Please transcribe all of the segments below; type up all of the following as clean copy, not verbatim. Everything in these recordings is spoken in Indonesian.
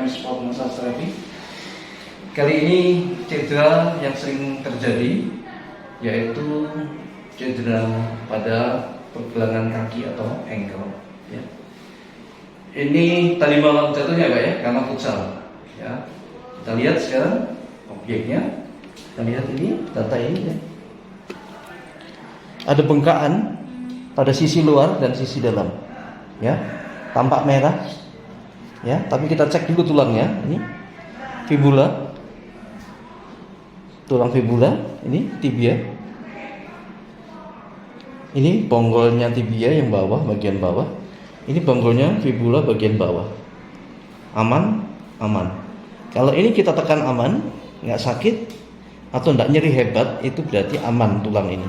Sport Massage Therapy. Kali ini cedera yang sering terjadi yaitu cedera pada pergelangan kaki atau ankle ya. Ini tadi malam jatuhnya Pak ya, karena futsal ya. Kita lihat sekarang objeknya. Kita lihat ini data ini ya. Ada bengkakan pada sisi luar dan sisi dalam ya, tampak merah ya, tapi kita cek dulu tulangnya. Ini fibula, tulang fibula, ini tibia, ini bonggolnya tibia yang bawah, bagian bawah, ini bonggolnya fibula bagian bawah. Aman, aman. Kalau ini kita tekan aman, nggak sakit atau nggak nyeri hebat, itu berarti aman tulang ini.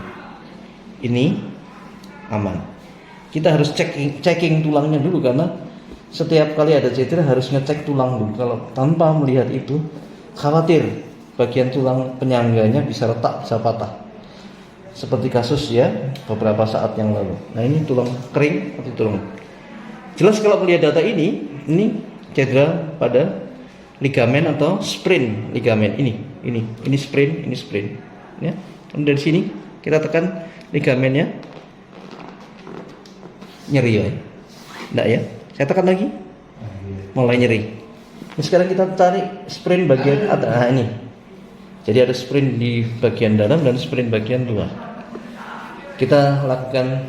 Ini aman. Kita harus checking tulangnya dulu, karena setiap kali ada cedera harus ngecek tulang dulu. Kalau tanpa melihat itu, khawatir bagian tulang penyangganya bisa retak, bisa patah. Seperti kasus ya beberapa saat yang lalu. Nah ini tulang kering atau tulang. Jelas kalau melihat data ini cedera pada ligamen atau sprain ligamen ini sprain ya. Dan dari sini kita tekan ligamennya, nyeri ya? Enggak ya? Saya tekan lagi, mulai nyeri. Nah, sekarang kita tarik sprain bagian atas. Nah, ini. Jadi ada sprain di bagian dalam dan sprain bagian luar. Kita lakukan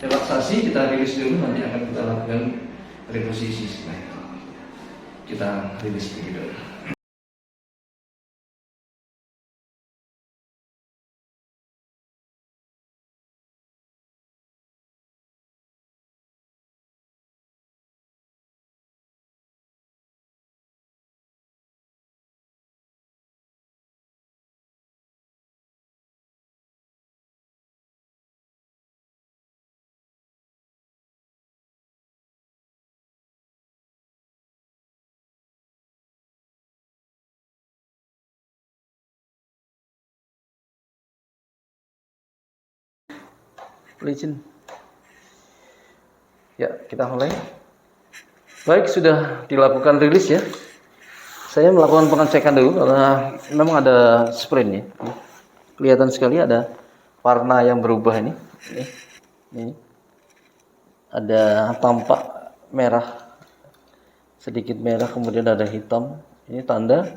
relaksasi, kita rilis dulu, nanti akan kita lakukan reposisi setelah itu. Kita rilis dulu. Izin. Ya, kita mulai. Baik, sudah dilakukan rilis ya. Saya melakukan pengecekan dulu karena memang ada sprain ya. Kelihatan sekali ada warna yang berubah ini. Ini. Ada tampak merah, sedikit merah, kemudian ada hitam. Ini tanda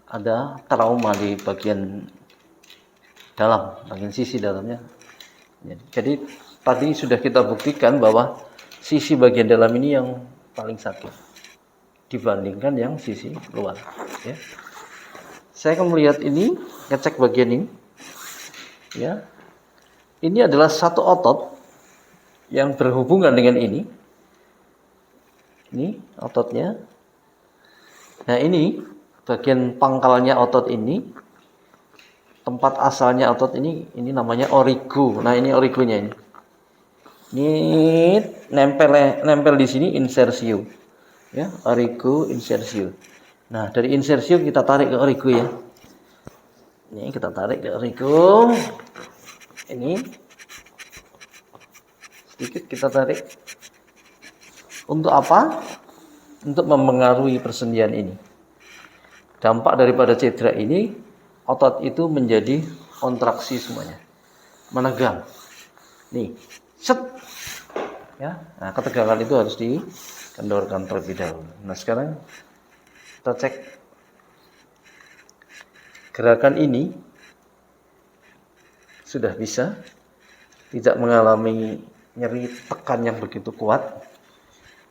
ada trauma di bagian dalam, bagian sisi dalamnya. Jadi tadi sudah kita buktikan bahwa sisi bagian dalam ini yang paling sakit dibandingkan yang sisi luar ya. Saya akan melihat ini, ngecek bagian ini ya. Ini adalah satu otot yang berhubungan dengan ini ototnya. Nah ini bagian pangkalnya otot ini, tempat asalnya otot ini namanya origo. Nah ini origonya ini. Ini nempel di sini insersio. Ya, origo insersio. Nah, dari insersio kita tarik ke origo ya. Ini kita tarik ke origo. Ini sedikit kita tarik. Untuk apa? Untuk mempengaruhi persendian ini. Dampak daripada cedera ini, otot itu menjadi kontraksi semuanya, menegang. Nih, set, ya. Nah, ketegangan itu harus dikendorkan terlebih dahulu. Nah, sekarang kita cek gerakan ini sudah bisa, tidak mengalami nyeri tekan yang begitu kuat.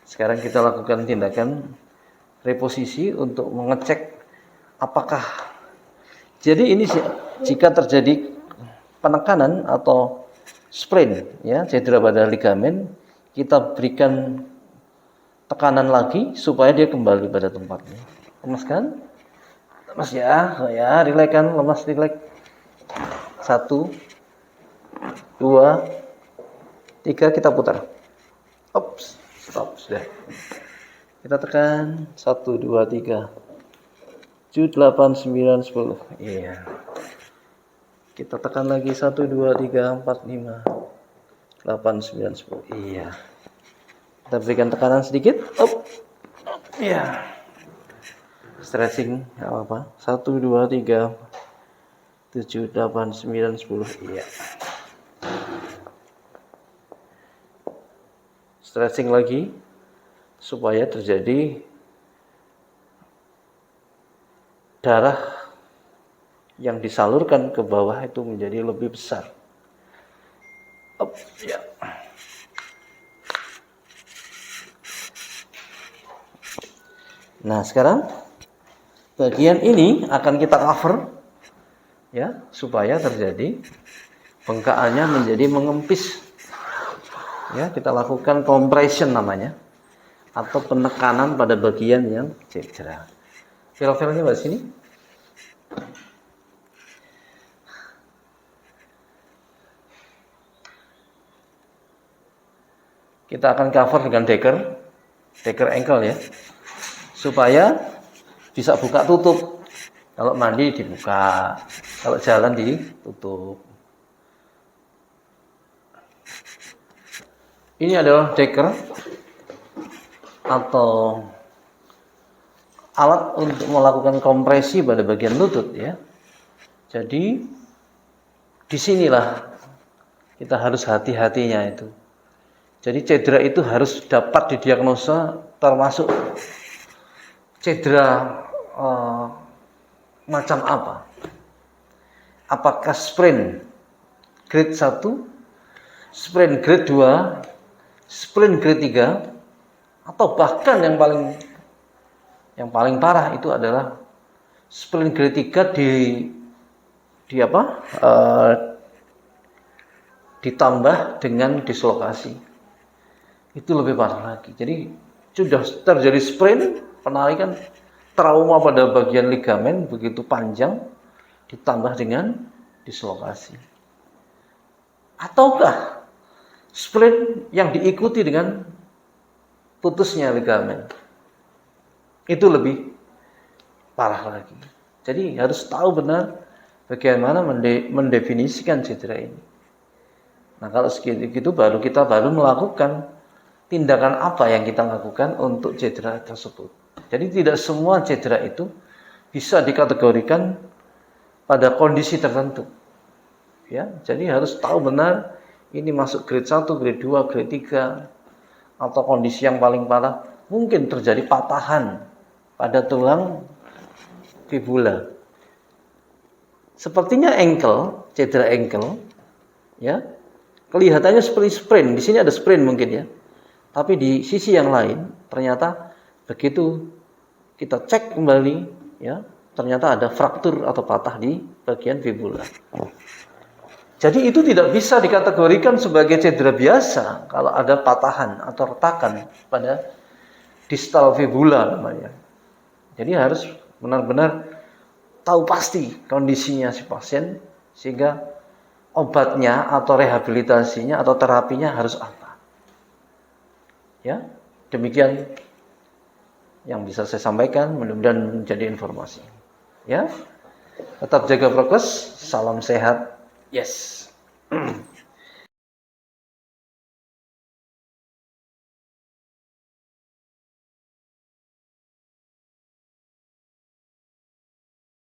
Sekarang kita lakukan tindakan reposisi untuk mengecek apakah. Jadi ini jika terjadi penekanan atau sprain ya, cedera pada ligamen, kita berikan tekanan lagi supaya dia kembali pada tempatnya. Lemas kan? Lemas ya, rileks kan, lemas, rileks. 1, 2, 3, kita putar. Ops, stop, sudah. Kita tekan 1, 2, 3. 7, 8, 9, 10. Iya. Kita tekan lagi 1, 2, 3, 4, 5, 8, 9, 10. Iya. Kita berikan tekanan sedikit. Up. Ya, stretching apa? 1, 2, 3, 7, 8, 9, 10. Iya. Stretching lagi supaya terjadi darah yang disalurkan ke bawah itu menjadi lebih besar. Up, ya. Nah, sekarang bagian ini akan kita cover ya, supaya terjadi bengkakannya menjadi mengempis. Ya, kita lakukan compression namanya, atau penekanan pada bagian yang cedera. Fil-filnya Mbak sini. Kita akan cover dengan deker ankle ya, supaya bisa buka tutup. Kalau mandi dibuka, kalau jalan ditutup. Ini adalah deker atau alat untuk melakukan kompresi pada bagian lutut ya. Jadi disinilah kita harus hati-hatinya itu. Jadi cedera itu harus dapat didiagnosa, termasuk cedera macam apa. Apakah sprain grade 1, sprain grade 2, sprain grade 3, atau bahkan yang paling parah itu adalah sprain grade 3 ditambah dengan dislokasi. Itu lebih parah lagi. Jadi sudah terjadi sprain, penarikan trauma pada bagian ligamen begitu panjang, ditambah dengan dislokasi. Ataukah sprain yang diikuti dengan putusnya ligamen, itu lebih parah lagi. Jadi harus tahu benar bagaimana mendefinisikan cedera ini. Nah, kalau segitu baru kita melakukan tindakan apa yang kita lakukan untuk cedera tersebut. Jadi tidak semua cedera itu bisa dikategorikan pada kondisi tertentu. Ya, jadi harus tahu benar ini masuk grade 1, grade 2, grade 3, atau kondisi yang paling parah mungkin terjadi patahan pada tulang fibula. Sepertinya cedera ankle ya. Kelihatannya seperti sprain. Di sini ada sprain mungkin ya. Tapi di sisi yang lain ternyata begitu kita cek kembali ya, ternyata ada fraktur atau patah di bagian fibula. Jadi itu tidak bisa dikategorikan sebagai cedera biasa kalau ada patahan atau retakan pada distal fibula namanya. Jadi harus benar-benar tahu pasti kondisinya si pasien sehingga obatnya atau rehabilitasinya atau terapinya harus apa. Ya, demikian yang bisa saya sampaikan, mudah-mudahan menjadi informasi. Ya, tetap jaga prokes, salam sehat. Yes.